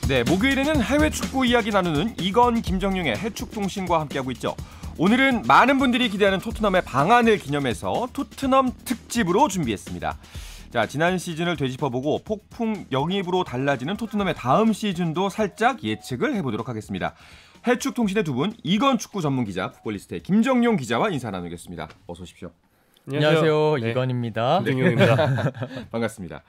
네, 목요일에는 해외 축구 이야기 나누는 이건 김정용의 해축통신과 함께하고 있죠. 오늘은 많은 분들이 기대하는 토트넘의 방한을 기념해서 토트넘 특집으로 준비했습니다. 자, 지난 시즌을 되짚어보고 폭풍 영입으로 달라지는 토트넘의 다음 시즌도 살짝 예측을 해보도록 하겠습니다. 해축통신의 두 분, 이건 축구 전문 기자, 풋볼리스트의 김정용 기자와 인사 나누겠습니다. 어서 오십시오. 안녕하세요. 네. 이건입니다. 김정용입니다. 반갑습니다.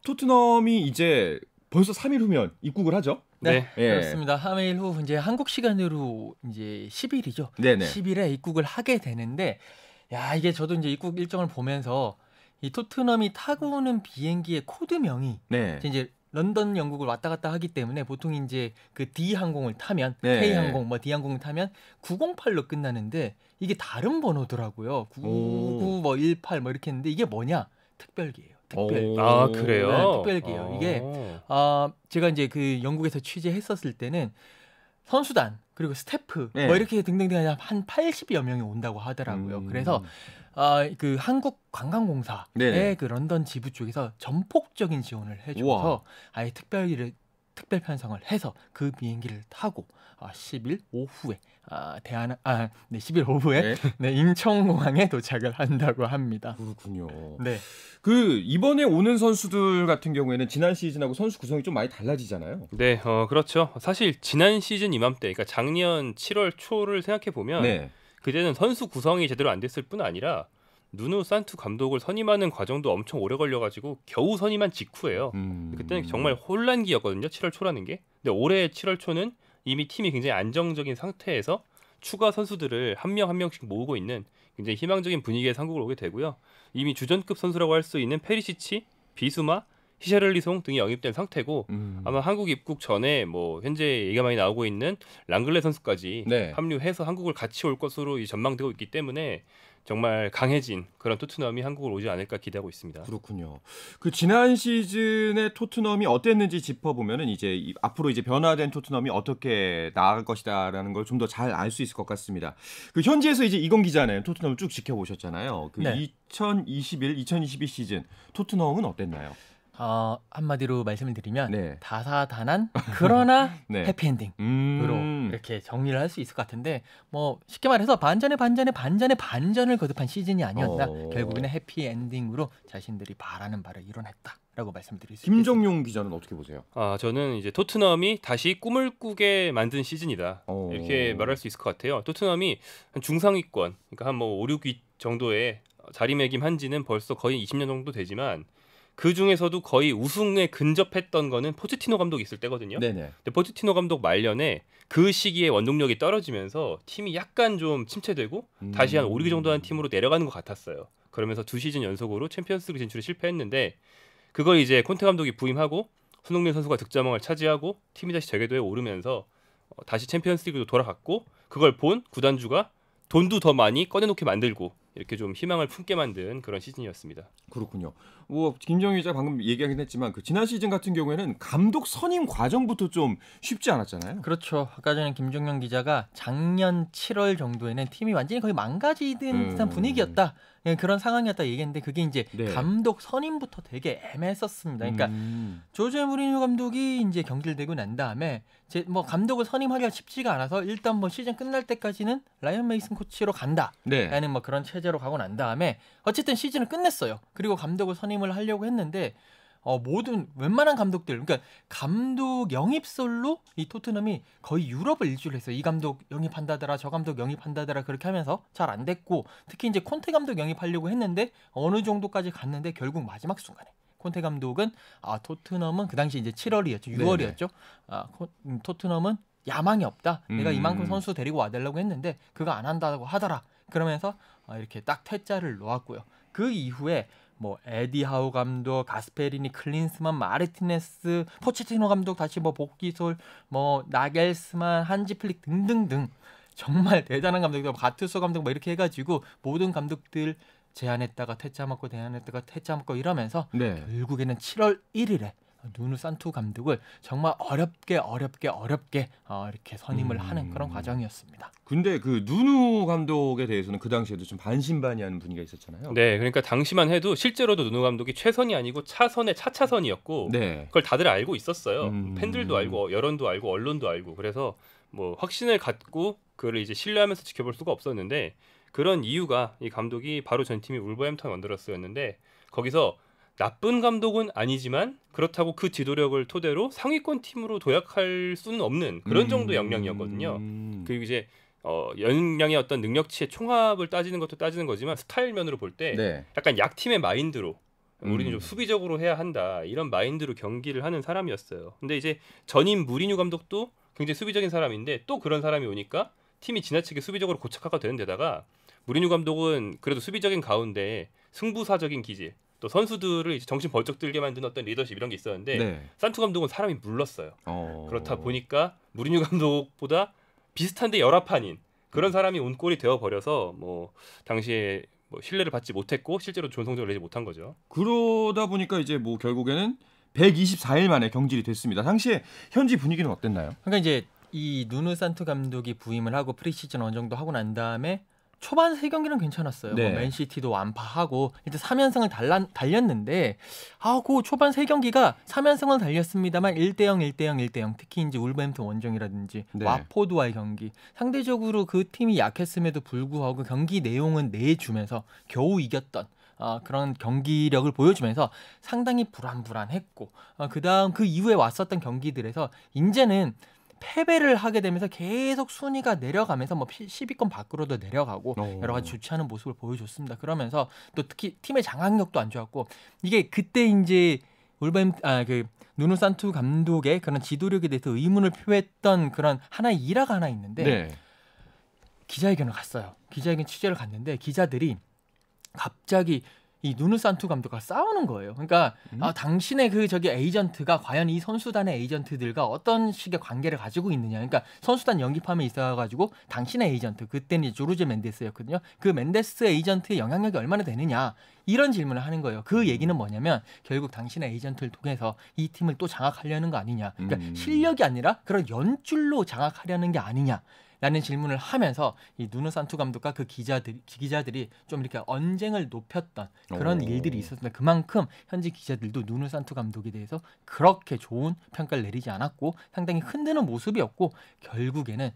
토트넘이 이제 벌써 3일 후면 입국을 하죠? 네, 그렇습니다. 3일 후 이제 한국 시간으로 이제 10일이죠. 네네. 10일에 입국을 하게 되는데, 야, 이게 저도 이제 입국 일정을 보면서 이 토트넘이 타고 오는 비행기의 코드명이 네. 이제 런던 영국을 왔다 갔다 하기 때문에 보통 이제 그 D 항공을 타면 네. K 항공, D 항공을 타면 908로 끝나는데 이게 다른 번호더라고요. 999 18 이렇게 했는데 이게 뭐냐? 특별기예요. 특별. 아, 그래요? 네, 특별기예요. 이게 제가 이제 그 영국에서 취재했었을 때는 선수단 그리고 스태프 네. 이렇게 등등등 한 80여 명이 온다고 하더라고요. 그래서 그 한국관광공사의 그 런던 지부 쪽에서 전폭적인 지원을 해줘서 아예 특별 편성을 해서 그 비행기를 타고 10일 오후에 10일 오후에 인천공항에 도착을 한다고 합니다. 그렇군요. 네. 그 이번에 오는 선수들 같은 경우에는 지난 시즌하고 선수 구성이 좀 많이 달라지잖아요. 네, 그렇죠. 사실 지난 시즌 이맘때, 그러니까 작년 7월 초를 생각해 보면 그때는 선수 구성이 제대로 안 됐을 뿐 아니라 누누 산투 감독을 선임하는 과정도 엄청 오래 걸려가지고 겨우 선임한 직후예요. 그때는 정말 혼란기였거든요. 7월 초라는 게. 근데 올해 7월 초는 이미 팀이 굉장히 안정적인 상태에서 추가 선수들을 한 명 한 명씩 모으고 있는 굉장히 희망적인 분위기의 상국을 오게 되고요. 이미 주전급 선수라고 할 수 있는 페리시치, 비수마, 히샤를리송 등이 영입된 상태고 아마 한국 입국 전에 현재 얘기가 많이 나오고 있는 랑글레 선수까지 합류해서 한국을 같이 올 것으로 전망되고 있기 때문에 정말 강해진 그런 토트넘이 한국을 오지 않을까 기대하고 있습니다. 그렇군요. 그 지난 시즌의 토트넘이 어땠는지 짚어보면은 이제 앞으로 이제 변화된 토트넘이 어떻게 나아갈 것이다라는 걸 좀 더 잘 알 수 있을 것 같습니다. 그 현지에서 이제 이건 기자는 토트넘을 쭉 지켜보셨잖아요. 그 2022 시즌 토트넘은 어땠나요? 한마디로 말씀을 드리면 다사다난 그러나 해피엔딩으로 이렇게 정리를 할 수 있을 것 같은데 쉽게 말해서 반전의 거듭한 시즌이 아니었나. 결국에는 해피엔딩으로 자신들이 바라는 바를 이뤄냈다라고 말씀드릴 수 있습니다. 김정용 기자는 어떻게 보세요? 저는 이제 토트넘이 다시 꿈을 꾸게 만든 시즌이다. 이렇게 말할 수 있을 것 같아요. 토트넘이 한 중상위권, 그러니까 한 5, 6위 정도의 자리매김한 지는 벌써 거의 20년 정도 되지만 그 중에서도 거의 우승에 근접했던 거는 포체티노 감독이 있을 때거든요. 근데 포체티노 감독 말년에 그 시기에 원동력이 떨어지면서 팀이 약간 좀 침체되고 다시 한 5, 6위 정도 한 팀으로 내려가는 것 같았어요. 그러면서 2시즌 연속으로 챔피언스리그 진출에 실패했는데 그걸 이제 콘테 감독이 부임하고 손흥민 선수가 득점왕을 차지하고 팀이 다시 재궤도에 오르면서 다시 챔피언스리그도 돌아갔고 그걸 본 구단주가 돈도 더 많이 꺼내놓게 만들고 이렇게 좀 희망을 품게 만든 그런 시즌이었습니다. 그렇군요. 김정희 기자 방금 얘기하긴 했지만 그 지난 시즌 같은 경우에는 감독 선임 과정부터 좀 쉽지 않았잖아요. 그렇죠. 아까 전에 김종영 기자가 작년 7월 정도에는 팀이 완전히 거의 망가지는 듯한 분위기였다. 그런 상황이었다 얘기했는데 그게 이제 감독 선임부터 되게 애매했었습니다. 그러니까 조제 무리뉴 감독이 이제 경질되고 난 다음에 감독을 선임하기가 쉽지가 않아서 일단 시즌 끝날 때까지는 라이언 메이슨 코치로 간다라는 그런 체제로 가고 난 다음에 어쨌든 시즌을 끝냈어요. 그리고 감독을 선임을 하려고 했는데 모든 웬만한 감독들, 그러니까 감독 영입설로 이 토트넘이 거의 유럽을 일주를 했어요. 이 감독 영입한다더라, 저 감독 영입한다더라 그렇게 하면서 잘 안 됐고 특히 이제 콘테 감독 영입하려고 했는데 어느 정도까지 갔는데 결국 마지막 순간에 콘테 감독은 토트넘은 그 당시 이제 7월이었죠, 6월이었죠. 토트넘은 야망이 없다. 내가 이만큼 선수 데리고 와달라고 했는데 그거 안 한다고 하더라. 그러면서 이렇게 딱 퇴짜를 놓았고요. 그 이후에 에디 하우 감독, 가스페리니, 클린스만, 마르티네스, 포체티노 감독 다시 복귀솔, 나겔스만, 한지 플릭 등등등 정말 대단한 감독들, 가투소 감독 이렇게 해가지고 모든 감독들 제안했다가 퇴짜 맞고 이러면서 결국에는 7월 1일에 누누 산투 감독을 정말 어렵게 이렇게 선임을 하는 그런 과정이었습니다. 근데 그 누누 감독에 대해서는 그 당시에도 좀 반신반의하는 분위기가 있었잖아요. 네, 그러니까 당시만 해도 실제로도 누누 감독이 최선이 아니고 차선의 차차선이었고 네. 그걸 다들 알고 있었어요. 팬들도 알고 여론도 알고 언론도 알고 그래서 뭐 확신을 갖고 그를 이제 신뢰하면서 지켜볼 수가 없었는데 그런 이유가 이 감독이 바로 전 팀이 울버햄턴 원더러스였는데 거기서 나쁜 감독은 아니지만 그렇다고 그 지도력을 토대로 상위권 팀으로 도약할 수는 없는 그런 정도 역량이었거든요. 그리고 이제 역량의 어떤 능력치의 총합을 따지는 것도 따지는 거지만 스타일 면으로 볼 때 네. 약간 약팀의 마인드로 우리는 좀 수비적으로 해야 한다 이런 마인드로 경기를 하는 사람이었어요. 근데 이제 전임 무리뉴 감독도 굉장히 수비적인 사람인데 또 그런 사람이 오니까 팀이 지나치게 수비적으로 고착화가 되는 데다가 무리뉴 감독은 그래도 수비적인 가운데 승부사적인 기질 또 선수들을 이제 정신 벌쩍 들게 만드는 어떤 리더십 이런 게 있었는데 네. 산투 감독은 사람이 물렀어요. 그렇다 보니까 무리뉴 감독보다 비슷한데 열합한인 그런 사람이 온 꼴이 되어버려서 뭐 당시에 뭐 신뢰를 받지 못했고 실제로 좋은 성적을 내지 못한 거죠. 그러다 보니까 이제 뭐 결국에는 124일 만에 경질이 됐습니다. 당시에 현지 분위기는 어땠나요? 그러니까 이제 이 누누 산투 감독이 부임을 하고 프리시즌 어느 정도 하고 난 다음에 초반 3경기는 괜찮았어요. 네. 뭐 맨시티도 완파하고 일단 3연승을 달렸는데 그 초반 3경기가 3연승을 달렸습니다만 1대0 특히 이제 울버햄튼 원정이라든지 네. 와포드와의 경기 상대적으로 그 팀이 약했음에도 불구하고 경기 내용은 내주면서 겨우 이겼던 그런 경기력을 보여주면서 상당히 불안했고 그다음 그 이후에 왔었던 경기들에서 이제는 패배를 하게 되면서 계속 순위가 내려가면서 뭐 10위권 밖으로도 내려가고 여러 가지 좋지 않은 모습을 보여줬습니다. 그러면서 또 특히 팀의 장악력도 안 좋았고 이게 그때 이제 그 누누 산투 감독의 그런 지도력에 대해서 의문을 표했던 그런 하나의 일화가 하나 있는데 네. 기자회견을 갔어요. 기자회견 취재를 갔는데 기자들이 갑자기 이 누누 산투 감독과 싸우는 거예요. 그러니까 당신의 저기 에이전트가 과연 이 선수단의 에이전트들과 어떤 식의 관계를 가지고 있느냐. 그러니까 선수단 영입함에 있어가지고 당신의 에이전트 그때는 이제 조르제 멘데스였거든요. 그 멘데스 에이전트의 영향력이 얼마나 되느냐 이런 질문을 하는 거예요. 그 얘기는 뭐냐면 결국 당신의 에이전트를 통해서 이 팀을 또 장악하려는 거 아니냐. 그러니까 실력이 아니라 그런 연줄로 장악하려는 게 아니냐. 라는 질문을 하면서 이 누누 산투 감독과 그 기자들이 좀 이렇게 언쟁을 높였던 그런 일들이 있었는데 그만큼 현지 기자들도 누누 산투 감독에 대해서 그렇게 좋은 평가를 내리지 않았고 상당히 흔드는 모습이었고 결국에는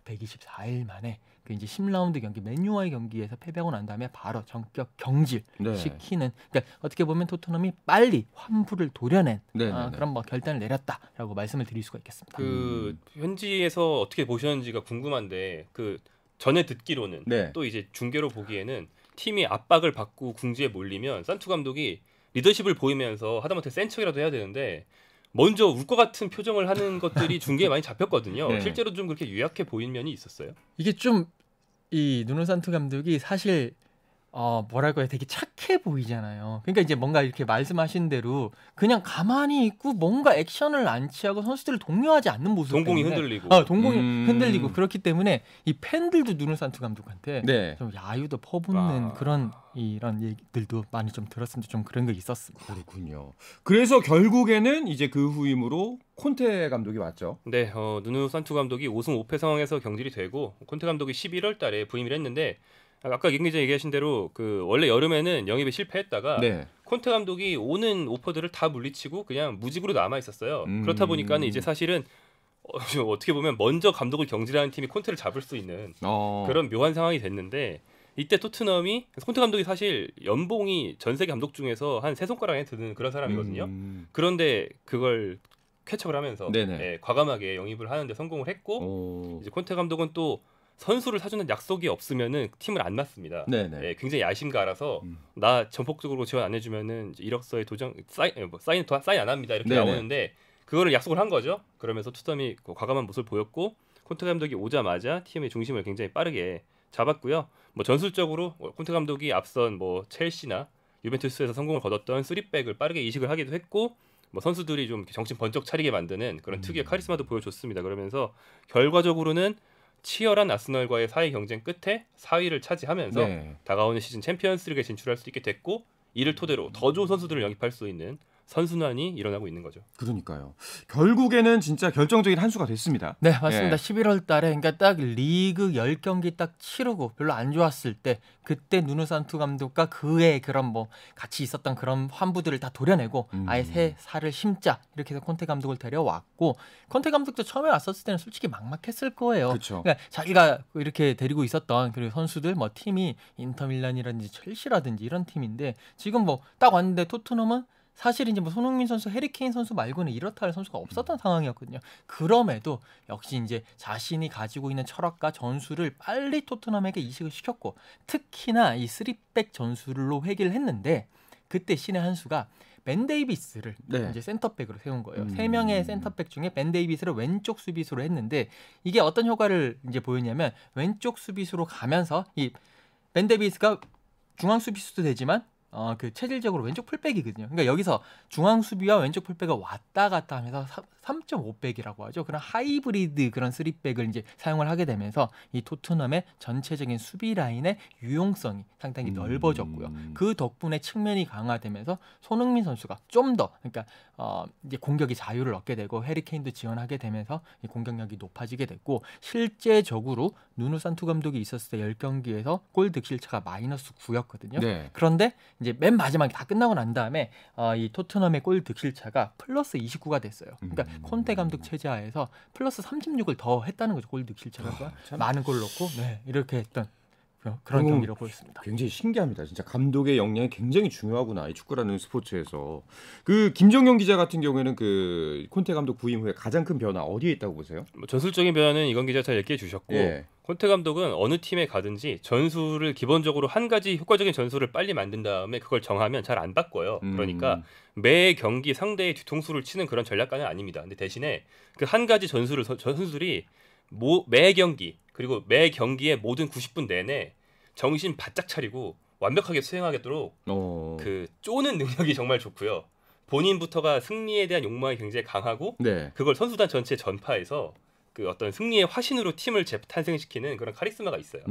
124일 만에 그 이제 10라운드 경기 맨유와의 경기에서 패배하고 난 다음에 바로 전격 경질 시키는 그러니까 어떻게 보면 토트넘이 빨리 환불을 도려낸 그런 뭐 결단을 내렸다라고 말씀을 드릴 수가 있겠습니다. 그 현지에서 어떻게 보셨는지가 궁금한데 그 전에 듣기로는 또 이제 중계로 보기에는 팀이 압박을 받고 궁지에 몰리면 산투 감독이 리더십을 보이면서 하다못해 센 척이라도 해야 되는데 먼저 울 것 같은 표정을 하는 것들이 중계에 많이 잡혔거든요. 네. 실제로 좀 그렇게 유약해 보인 면이 있었어요. 이게 좀 이 누누 산투 감독이 사실 뭐랄까요, 되게 착해 보이잖아요. 그러니까 이제 뭔가 이렇게 말씀하신 대로 그냥 가만히 있고 뭔가 액션을 안 취하고 선수들을 독려하지 않는 모습 동공이 때문에 흔들리고 동공이 흔들리고 그렇기 때문에 이 팬들도 누누 산투 감독한테 좀 야유도 퍼붓는 그런 이런 얘기들도 많이 좀 들었는데 좀 그런 게 있었습니다. 그렇군요. 그래서 결국에는 이제 그 후임으로 콘테 감독이 왔죠. 네, 누누 산투 감독이 5승 5패 상황에서 경질이 되고 콘테 감독이 11월 달에 부임을 했는데 아까 김 기자 얘기하신 대로 그 원래 여름에는 영입에 실패했다가 콘테 감독이 오는 오퍼들을 다 물리치고 그냥 무직으로 남아 있었어요. 그렇다 보니까는 이제 사실은 어떻게 보면 먼저 감독을 경질하는 팀이 콘테를 잡을 수 있는 그런 묘한 상황이 됐는데 이때 토트넘이 콘테 감독이 사실 연봉이 전 세계 감독 중에서 한 세 손가락에 드는 그런 사람이거든요. 그런데 그걸 쾌척을 하면서 과감하게 영입을 하는데 성공을 했고 이제 콘테 감독은 또 선수를 사주는 약속이 없으면은 팀을 안 놨습니다. 굉장히 야심가라서 나 전폭적으로 지원 안 해주면은 이력서에 도장 사인 안 합니다 이렇게 나오는데 그거를 약속을 한 거죠. 그러면서 토트넘이 과감한 모습을 보였고 콘테 감독이 오자마자 팀의 중심을 굉장히 빠르게 잡았고요. 뭐 전술적으로 콘테 감독이 앞선 뭐 첼시나 유벤투스에서 성공을 거뒀던 3백을 빠르게 이식을 하기도 했고 뭐 선수들이 좀 정신 번쩍 차리게 만드는 그런 특유의 카리스마도 보여줬습니다. 그러면서 결과적으로는 치열한 아스널과의 4위 경쟁 끝에 4위를 차지하면서 다가오는 시즌 챔피언스리그에 진출할 수 있게 됐고 이를 토대로 더 좋은 선수들을 영입할 수 있는 선순환이 일어나고 있는 거죠. 그러니까요. 결국에는 진짜 결정적인 한 수가 됐습니다. 네, 맞습니다. 11월 달에 그러니까 딱 리그 10경기 딱 치르고 별로 안 좋았을 때 그때 누누 산투 감독과 그의 그런 뭐 같이 있었던 그런 환부들을 다 도려내고 아예 새 살을 심자 이렇게 해서 콘테 감독을 데려왔고 콘테 감독도 처음에 왔었을 때는 솔직히 막막했을 거예요. 그렇죠. 그러니까 자기가 이렇게 데리고 있었던 그리고 선수들 뭐 팀이 인터밀란이라든지 첼시라든지 이런 팀인데 지금 뭐 딱 왔는데 토트넘은 사실 이제 뭐 손흥민 선수, 해리케인 선수 말고는 이렇다 할 선수가 없었던 상황이었거든요. 그럼에도 역시 이제 자신이 가지고 있는 철학과 전술을 빨리 토트넘에게 이식을 시켰고 특히나 이 3백 전술로 회귀를 했는데 그때 신의 한 수가 벤 데이비스를 네. 이제 센터백으로 세운 거예요. 3명의 센터백 중에 벤 데이비스를 왼쪽 수비수로 했는데 이게 어떤 효과를 이제 보였냐면 왼쪽 수비수로 가면서 이 벤 데이비스가 중앙 수비수도 되지만 그 체질적으로 왼쪽 풀백이거든요. 그러니까 여기서 중앙 수비와 왼쪽 풀백을 왔다 갔다 하면서 3.5백이라고 하죠. 그런 하이브리드 그런 3백을 이제 사용을 하게 되면서 이 토트넘의 전체적인 수비 라인의 유용성이 상당히 넓어졌고요. 그 덕분에 측면이 강화되면서 손흥민 선수가 좀 더 그러니까 이제 공격의 자유를 얻게 되고 해리케인도 지원하게 되면서 이 공격력이 높아지게 됐고 실제적으로 누누 산투 감독이 있었을 때 10경기에서 골 득실차가 마이너스 9였거든요. 네. 그런데 이제 맨 마지막에 다 끝나고 난 다음에 이 토트넘의 골 득실차가 플러스 29가 됐어요. 그러니까 콘테 감독 체제하에서 플러스 36을 더 했다는 거죠. 골 득실차가 많은 골 넣고 이렇게 했던 그런 경기로 보였습니다. 굉장히 신기합니다. 진짜 감독의 역량이 굉장히 중요하구나. 이 축구라는 스포츠에서. 그 김정용 기자 같은 경우에는 그 콘테 감독 부임 후에 가장 큰 변화 어디에 있다고 보세요? 뭐 전술적인 변화는 이건 기자 잘 얘기해 주셨고 예. 콘테 감독은 어느 팀에 가든지 전술을 기본적으로 한 가지 효과적인 전술을 빨리 만든 다음에 그걸 정하면 잘 안 바꿔요. 그러니까 매 경기 상대의 뒤통수를 치는 그런 전략가는 아닙니다. 근데 대신에 그 한 가지 전술이 매 경기 그리고 매 경기의 모든 90분 내내 정신 바짝 차리고 완벽하게 수행하도록 그 쪼는 능력이 정말 좋고요. 본인부터가 승리에 대한 욕망이 굉장히 강하고 네. 그걸 선수단 전체에 전파해서 그 어떤 승리의 화신으로 팀을 탄생시키는 그런 카리스마가 있어요.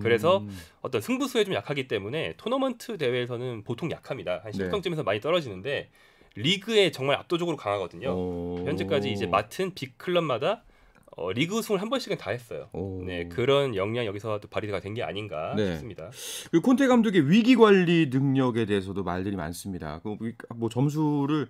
그래서 어떤 승부수에 좀 약하기 때문에 토너먼트 대회에서는 보통 약합니다. 한 10강점에서 많이 떨어지는데 리그에 정말 압도적으로 강하거든요. 현재까지 이제 맡은 빅클럽마다 리그 우승을 한 번씩은 다 했어요. 네, 그런 역량 여기서 또 발휘가 된 게 아닌가 싶습니다. 그 콘테 감독의 위기 관리 능력에 대해서도 말들이 많습니다. 뭐 점수를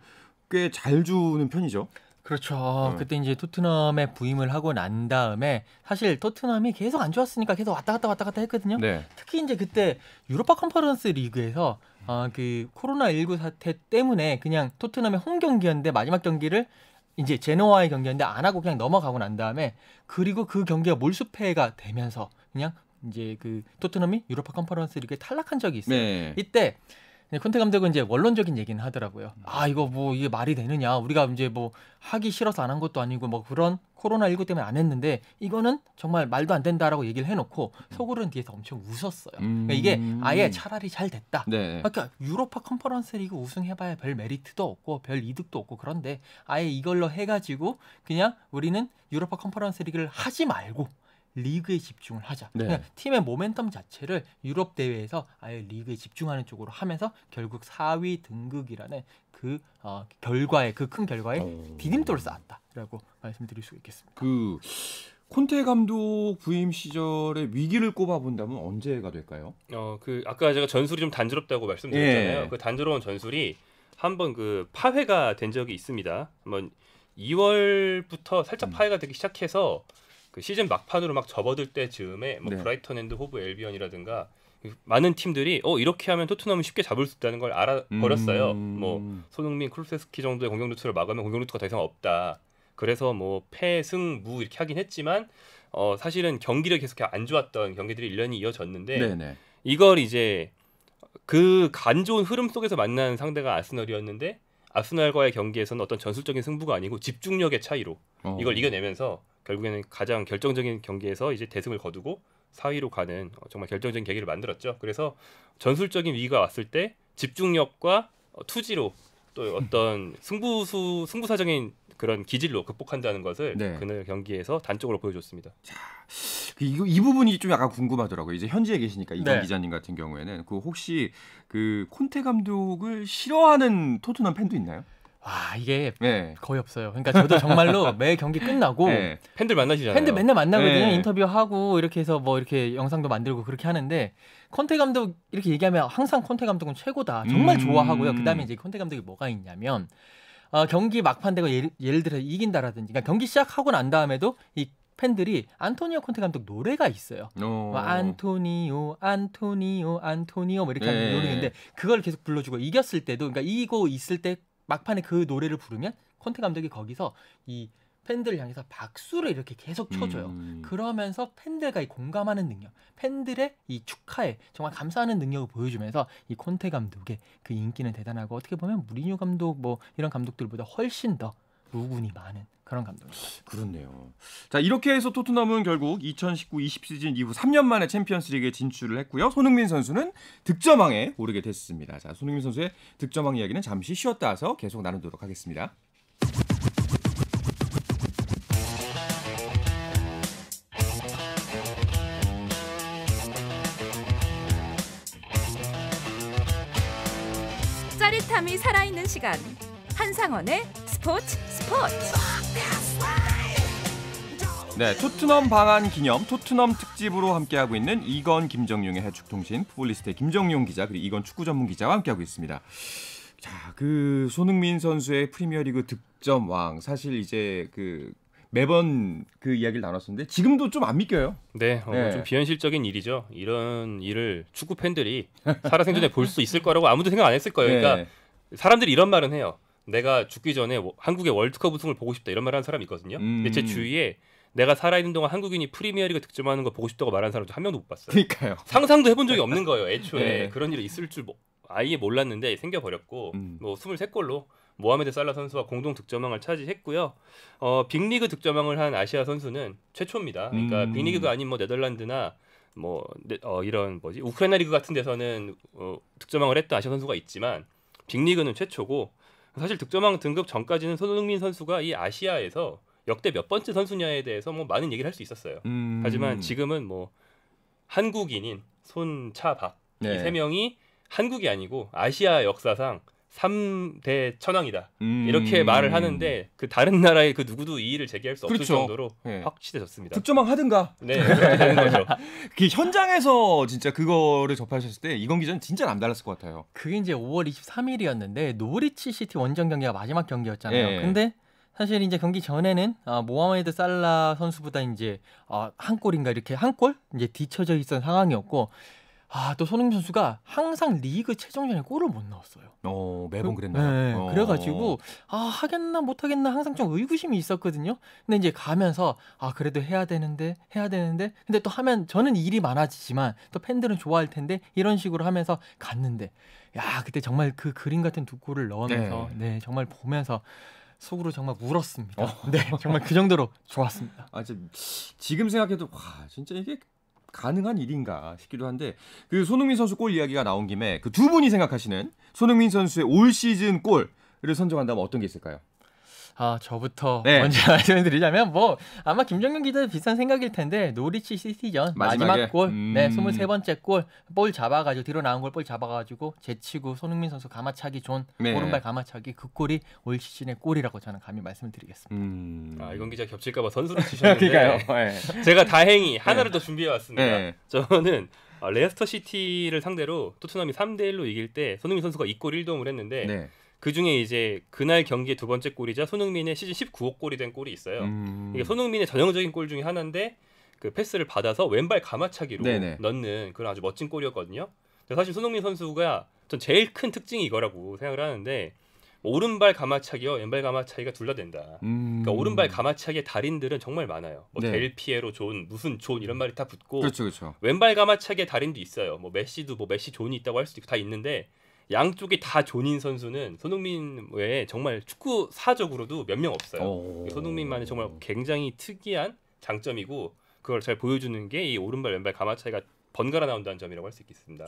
꽤 잘 주는 편이죠. 그렇죠. 그때 이제 토트넘에 부임을 하고 난 다음에 사실 토트넘이 계속 안 좋았으니까 계속 왔다 갔다 했거든요. 네. 특히 이제 그때 유로파 컨퍼런스 리그에서 그 코로나19 사태 때문에 그냥 토트넘의 홈 경기였는데 마지막 경기를 이제 제노와의 경기였는데 안 하고 그냥 넘어가고 난 다음에 그리고 그 경기가 몰수패가 되면서 그냥 이제 그 토트넘이 유로파 컨퍼런스 리그에 탈락한 적이 있어요. 네. 이때 콘테 감독은 이제 원론적인 얘기는 하더라고요. 이거 뭐 이게 말이 되느냐? 우리가 이제 뭐 하기 싫어서 안 한 것도 아니고 뭐 그런 코로나19 때문에 안 했는데 이거는 정말 말도 안 된다라고 얘기를 해놓고 속으로는 뒤에서 엄청 웃었어요. 그러니까 이게 아예 차라리 잘 됐다. 네. 그러니까 유로파 컨퍼런스 리그 우승해봐야 별 메리트도 없고 별 이득도 없고 그런데 아예 이걸로 해가지고 그냥 우리는 유로파 컨퍼런스 리그를 하지 말고 리그에 집중을 하자. 네. 그냥 팀의 모멘텀 자체를 유럽 대회에서 아예 리그에 집중하는 쪽으로 하면서 결국 4위 등극이라는 그 결과에 그 큰 결과에 디딤돌을 쌓았다라고 말씀드릴 수 있겠습니다. 그 콘테 감독 부임 시절에 위기를 꼽아본다면 언제가 될까요? 그 아까 제가 전술이 좀 단조롭다고 말씀드렸잖아요. 예. 그 단조로운 전술이 한번 그 파회가 된 적이 있습니다. 한번 2월부터 살짝 파회가 되기 시작해서 그 시즌 막판으로 막 접어들 때 즈음에 뭐 브라이턴 앤드 호브 엘비언이라든가 많은 팀들이 이렇게 하면 토트넘은 쉽게 잡을 수 있다는 걸 알아버렸어요. 뭐 손흥민, 쿨세스키 정도의 공격 루트를 막으면 공격 루트가 더 이상 없다. 그래서 뭐 패, 승, 무 이렇게 하긴 했지만 사실은 경기를 계속 안 좋았던 경기들이 1년이 이어졌는데 네네. 이걸 이제 그 간 좋은 흐름 속에서 만난 상대가 아스널이었는데 아스널과의 경기에서는 어떤 전술적인 승부가 아니고 집중력의 차이로 이걸 이겨내면서 결국에는 가장 결정적인 경기에서 이제 대승을 거두고 4위로 가는 정말 결정적인 계기를 만들었죠. 그래서 전술적인 위기가 왔을 때 집중력과 투지로 또 어떤 승부사적인 그런 기질로 극복한다는 것을 그날 경기에서 단적으로 보여줬습니다. 자, 이 부분이 좀 약간 궁금하더라고요. 이제 현지에 계시니까 이건 네. 기자님 같은 경우에는 그 혹시 그 콘테 감독을 싫어하는 토트넘 팬도 있나요? 와 이게 네. 거의 없어요. 그러니까 저도 정말로 매 경기 끝나고 네. 팬들 만나시잖아요. 팬들 맨날 만나거든요. 네. 인터뷰하고 이렇게 해서 뭐 이렇게 영상도 만들고 그렇게 하는데 콘테 감독 이렇게 얘기하면 항상 콘테 감독은 최고다. 정말 좋아하고요. 그다음에 이제 콘테 감독이 뭐가 있냐면 경기 막판 되고 예를 들어 이긴다라든지 그러니까 경기 시작하고 난 다음에도 이 팬들이 안토니오 콘테 감독 노래가 있어요. 뭐 안토니오 뭐 이렇게 하는 노래인데 그걸 계속 불러주고 이겼을 때도 그러니까 이기고 있을 때 막판에 그 노래를 부르면 콘테 감독이 거기서 이 팬들을 향해서 박수를 이렇게 계속 쳐줘요. 그러면서 팬들과 이 공감하는 능력, 팬들의 이 축하에 정말 감사하는 능력을 보여주면서 이 콘테 감독의 그 인기는 대단하고 어떻게 보면 무리뉴 감독 뭐 이런 감독들보다 훨씬 더 루군이 많은 그런 감독입니다. 그렇네요. 자 이렇게 해서 토트넘은 결국 2019-20 시즌 이후 3년 만에 챔피언스리그에 진출을 했고요. 손흥민 선수는 득점왕에 오르게 됐습니다. 자 손흥민 선수의 득점왕 이야기는 잠시 쉬었다 와서 계속 나누도록 하겠습니다. 짜릿함이 살아있는 시간 한상원의 스포츠. 네, 토트넘 방한 기념 토트넘 특집으로 함께하고 있는 이건 김정용의 해축통신 풋볼리스트의 김정용 기자 그리고 이건 축구 전문 기자와 함께하고 있습니다. 자, 그 손흥민 선수의 프리미어리그 득점왕 사실 이제 그 매번 그 이야기를 나눴었는데 지금도 좀 안 믿겨요. 네, 좀 비현실적인 일이죠. 이런 일을 축구 팬들이 살아생전에 볼 수 있을 거라고 아무도 생각 안 했을 거예요. 그러니까 사람들이 이런 말은 해요. 내가 죽기 전에 한국의 월드컵 우승을 보고 싶다 이런 말을 하는 사람이 있거든요. 근데 제 주위에 내가 살아있는 동안 한국인이 프리미어리그 득점하는 거 보고 싶다고 말하는 사람도 한 명도 못 봤어요. 그러니까요. 상상도 해본 적이 없는 거예요. 애초에 네. 그런 일이 있을 줄 아예 몰랐는데 생겨버렸고 뭐 23골로 모하메드 살라 선수와 공동 득점왕을 차지했고요. 빅리그 득점왕을 한 아시아 선수는 최초입니다. 그러니까 빅리그가 아닌 뭐 네덜란드나 뭐 이런 우크라이나 리그 같은 데서는 득점왕을 했던 아시아 선수가 있지만 빅리그는 최초고 사실 득점왕 등급 전까지는 손흥민 선수가 이 아시아에서 역대 몇 번째 선수냐에 대해서 뭐 많은 얘기를 할 수 있었어요. 하지만 지금은 뭐 한국인인 손차박 이 세 명이 한국이 아니고 아시아 역사상 3대 천왕이다. 이렇게 말을 하는데 그 다른 나라의 그 누구도 이 일을 제기할 수 없을 정도로 확실해졌습니다. 득점왕 하든가. 네, 그렇게 되는 거죠. 그 현장에서 진짜 그거를 접하셨을 때 이건 기자는 진짜 남달랐을 것 같아요. 그게 이제 5월 23일이었는데 노리치 시티 원정 경기가 마지막 경기였잖아요. 근데 사실 이제 경기 전에는 모하메드 살라 선수보다 이제 한 골인가 이렇게 한 골 이제 뒤쳐져 있던 상황이었고 또 손흥민 선수가 항상 리그 최종전에 골을 못 넣었어요. 매번 그랬나요? 네, 그래가지고 하겠나 못하겠나 항상 좀 의구심이 있었거든요. 근데 이제 가면서 그래도 해야 되는데 근데 또 하면 저는 일이 많아지지만 또 팬들은 좋아할 텐데 이런 식으로 하면서 갔는데 그때 정말 그 그림 같은 두 골을 넣으면서 정말 보면서 속으로 정말 울었습니다. 네, 정말 그 정도로 좋았습니다. 지금 생각해도 진짜 이게 가능한 일인가 싶기도 한데 그 손흥민 선수 골 이야기가 나온 김에 그 두 분이 생각하시는 손흥민 선수의 올 시즌 골을 선정한다면 어떤 게 있을까요? 저부터 먼저 말씀을 드리자면 아마 김정용 기자도 비슷한 생각일 텐데 노리치 시티전 마지막 골 23번째 볼 잡아가지고 뒤로 나온 걸 볼 잡아가지고 제치고 손흥민 선수 가마차기 존 오른발 가마차기 그 골이 올 시즌의 골이라고 저는 감히 말씀을 드리겠습니다. 이건 기자 겹칠까 봐 선수를 치셨는데 제가 다행히 하나를 더 준비해 왔습니다. 저는 레스터 시티를 상대로 토트넘이 3대1로 이길 때 손흥민 선수가 2골 1도움을 했는데 그 중에 이제 그날 경기의 두 번째 골이자 손흥민의 시즌 19호 골이 된 골이 있어요. 이게 손흥민의 전형적인 골 중에 하나인데 그 패스를 받아서 왼발 가마차기로 넣는 그런 아주 멋진 골이었거든요. 사실 손흥민 선수가 전 제일 큰 특징이 이거라고 생각을 하는데 오른발 가마차기와 왼발 가마차기가 둘 다 된다. 그러니까 오른발 가마차기의 달인들은 정말 많아요. 델 피에로 존, 무슨 존 이런 말이 다 붙고 그렇죠. 왼발 가마차기의 달인도 있어요. 메시도 메시 존이 있다고 할 수도 있고 다 있는데 양쪽이 다 존인 선수는 손흥민 외에 정말 축구사적으로도 몇 명 없어요. 손흥민만의 정말 굉장히 특이한 장점이고 그걸 잘 보여주는 게 이 오른발 왼발 가마차기가 번갈아 나온다는 점이라고 할 수 있겠습니다.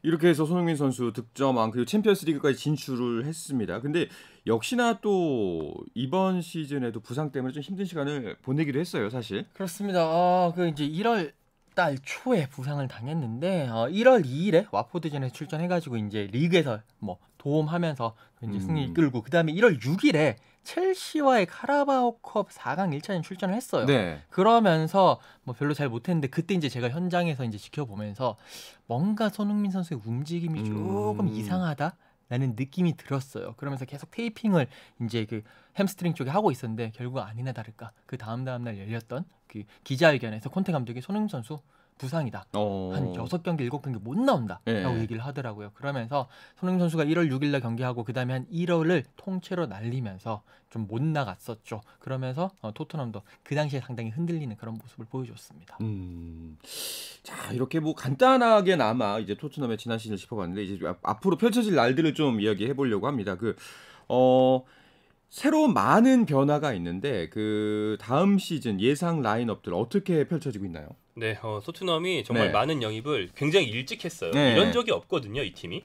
이렇게 해서 손흥민 선수 득점왕 그리고 챔피언스리그까지 진출을 했습니다. 근데 역시나 또 이번 시즌에도 부상 때문에 좀 힘든 시간을 보내기도 했어요, 사실. 그렇습니다. 그 이제 1월 달 초에 부상을 당했는데 1월 2일에 와포드전에 출전해가지고 이제 리그에서 뭐 도움하면서 이제 승리 이끌고 그다음에 1월 6일에 첼시와의 카라바오컵 4강 1차전 출전을 했어요. 네. 그러면서 뭐 별로 잘 못했는데 그때 이제 제가 현장에서 이제 지켜보면서 뭔가 손흥민 선수의 움직임이 조금 이상하다라는 느낌이 들었어요. 그러면서 계속 테이핑을 이제 그 햄스트링 쪽에 하고 있었는데 결국 아니나 다를까 그 다음 날 열렸던 그 기자회견에서 콘테 감독이 손흥민 선수 부상이다. 한 6경기, 7경기 못 나온다. 라고 얘기를 하더라고요. 그러면서 손흥민 선수가 1월 6일 날 경기하고 그다음에 한 1월을 통째로 날리면서 좀 못 나갔었죠. 그러면서 토트넘도 그 당시에 상당히 흔들리는 그런 모습을 보여줬습니다. 자, 이렇게 뭐 간단하게나마 이제 토트넘의 지난 시즌을 짚어봤는데 이제 앞으로 펼쳐질 날들을 좀 이야기해 보려고 합니다. 새로운 많은 변화가 있는데 그 다음 시즌 예상 라인업들 어떻게 펼쳐지고 있나요? 네, 토트넘이 정말 많은 영입을 굉장히 일찍 했어요. 이런 적이 없거든요, 이 팀이.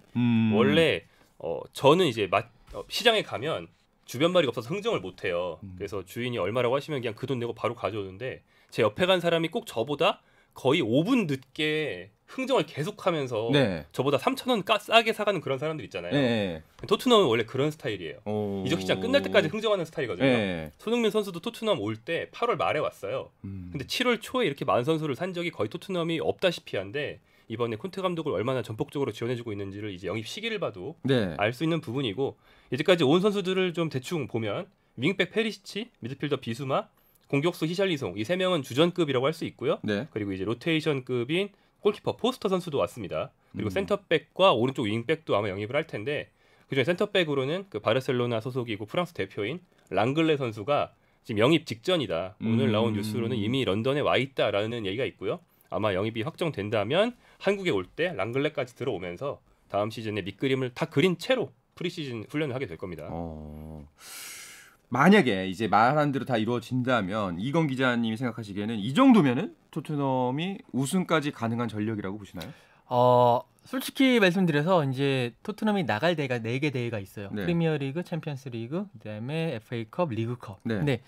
원래 저는 이제 시장에 가면 주변 말이 없어서 흥정을 못 해요. 그래서 주인이 얼마라고 하시면 그냥 그 돈 내고 바로 가져오는데 제 옆에 간 사람이 꼭 저보다 거의 5분 늦게 흥정을 계속하면서 저보다 3,000원 싸게 사가는 그런 사람들 있잖아요. 토트넘은 원래 그런 스타일이에요. 이적 시장 끝날 때까지 흥정하는 스타일이거든요. 손흥민 선수도 토트넘 올 때 8월 말에 왔어요. 근데 7월 초에 이렇게 많은 선수를 산 적이 거의 토트넘이 없다시피 한데 이번에 콘테 감독을 얼마나 전폭적으로 지원해주고 있는지를 이제 영입 시기를 봐도 알 수 있는 부분이고 이제까지 온 선수들을 좀 대충 보면 윙백 페리시치, 미드필더 비수마, 공격수 히샬리송 이 세 명은 주전급이라고 할 수 있고요. 그리고 이제 로테이션급인 골키퍼 포스터 선수도 왔습니다. 그리고 센터백과 오른쪽 윙백도 아마 영입을 할 텐데 그중에 센터백으로는 그 바르셀로나 소속이고 프랑스 대표인 랑글레 선수가 지금 영입 직전이다. 오늘 나온 뉴스로는 이미 런던에 와 있다라는 얘기가 있고요. 아마 영입이 확정된다면 한국에 올 때 랑글레까지 들어오면서 다음 시즌에 밑그림을 다 그린 채로 프리시즌 훈련을 하게 될 겁니다. 만약에 이제 말한 대로 다 이루어진다면 이건 기자님이 생각하시기에는 이 정도면은 토트넘이 우승까지 가능한 전력이라고 보시나요? 솔직히 말씀드려서 이제 토트넘이 나갈 대회가 4개 대회가 있어요. 프리미어리그, 챔피언스리그, 그다음에 FA컵, 리그컵. 근데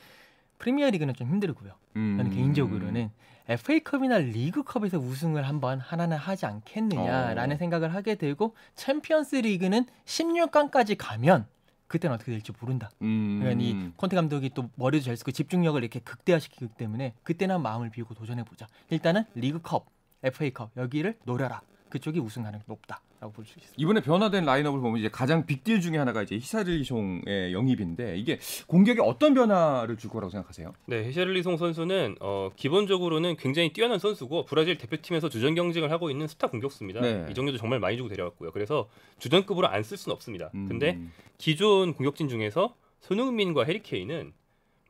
프리미어리그는 좀 힘들고요. 저는 개인적으로는 FA컵이나 리그컵에서 우승을 한번 하나는 하지 않겠느냐라는 생각을 하게 되고 챔피언스리그는 16강까지 가면 그때는 어떻게 될지 모른다. 그러니까 이 콘테 감독이 또 머리도 잘 쓰고 집중력을 이렇게 극대화시키기 때문에 그때는 마음을 비우고 도전해보자. 일단은 리그컵, FA컵 여기를 노려라. 그쪽이 우승 가능성이 높다라고 볼 수 있습니다. 이번에 변화된 라인업을 보면 이제 가장 빅딜 중에 하나가 이제 히샬리송의 영입인데 이게 공격에 어떤 변화를 줄 거라고 생각하세요? 네, 히샬리송 선수는 기본적으로는 굉장히 뛰어난 선수고 브라질 대표팀에서 주전 경쟁을 하고 있는 스타 공격수입니다. 이 정도도 정말 많이 주고 데려왔고요. 그래서 주전급으로 안 쓸 수는 없습니다. 근데 기존 공격진 중에서 손흥민과 해리케인은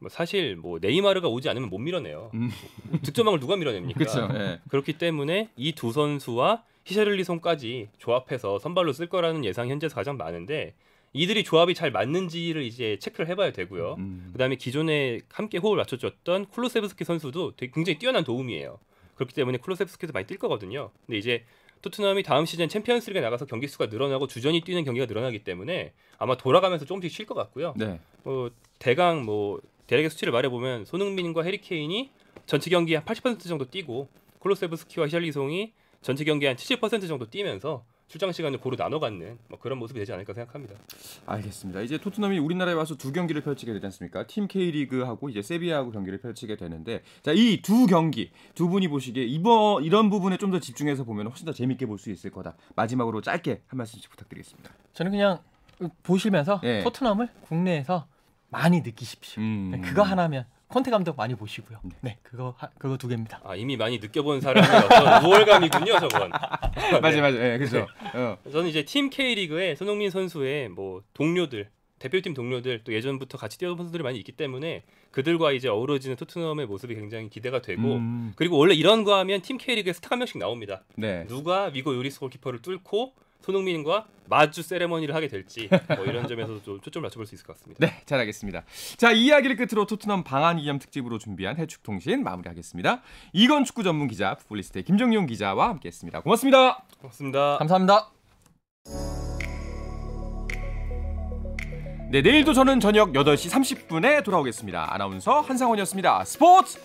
사실 네이마르가 오지 않으면 못 밀어내요. 득점왕을 누가 밀어냅니까? 그렇죠. 그렇기 때문에 이 두 선수와 히샬리송까지 조합해서 선발로 쓸 거라는 예상이 현재서 가장 많은데 이들이 조합이 잘 맞는지를 이제 체크를 해봐야 되고요. 그다음에 기존에 함께 호흡을 맞춰줬던 쿨루세브스키 선수도 되게 굉장히 뛰어난 도움이에요. 그렇기 때문에 쿨루세브스키도 많이 뛸 거거든요. 근데 이제 토트넘이 다음 시즌 챔피언스리그에 나가서 경기 수가 늘어나고 주전이 뛰는 경기가 늘어나기 때문에 아마 돌아가면서 조금씩 쉴 것 같고요. 대강 대략의 수치를 말해보면 손흥민과 해리케인이 전체 경기 한 80% 정도 뛰고 콜로세브스키와 히샬리송이 전체 경기 한 70% 정도 뛰면서 출장 시간을 고루 나눠 갖는 그런 모습이 되지 않을까 생각합니다. 알겠습니다. 이제 토트넘이 우리나라에 와서 두 경기를 펼치게 되지 않습니까? 팀 K리그하고 이제 세비야하고 경기를 펼치게 되는데 자, 이 두 경기 두 분이 보시기에 이런 부분에 좀 더 집중해서 보면 훨씬 더 재밌게 볼 수 있을 거다. 마지막으로 짧게 한 말씀씩 부탁드리겠습니다. 저는 그냥 보시면서 토트넘을 국내에서 많이 느끼십시오. 그거 하나면 콘테 감독 많이 보시고요. 그거 2개입니다. 이미 많이 느껴본 사람의 어떤 우월감이군요, 저건. 맞아요. 그렇죠. 저는 이제 팀 K리그에 손흥민 선수의 동료들, 대표팀 동료들 또 예전부터 같이 뛰어본 선수들이 많이 있기 때문에 그들과 이제 어우러지는 토트넘의 모습이 굉장히 기대가 되고 그리고 원래 이런 거 하면 팀 K리그에 스타가 한 명씩 나옵니다. 누가 위고 요리스 골키퍼를 뚫고 손흥민과 마주 세레머니를 하게 될지 뭐 이런 점에서도 좀 초점을 맞춰볼 수 있을 것 같습니다. 네, 잘 알겠습니다. 자, 이 이야기를 끝으로 토트넘 방한 기념 특집으로 준비한 해축통신 마무리하겠습니다. 이건 축구 전문 기자 풋볼리스트의 김정용 기자와 함께했습니다. 고맙습니다. 고맙습니다. 감사합니다. 네, 내일도 저는 저녁 8시 30분에 돌아오겠습니다. 아나운서 한상원이었습니다. 스포츠!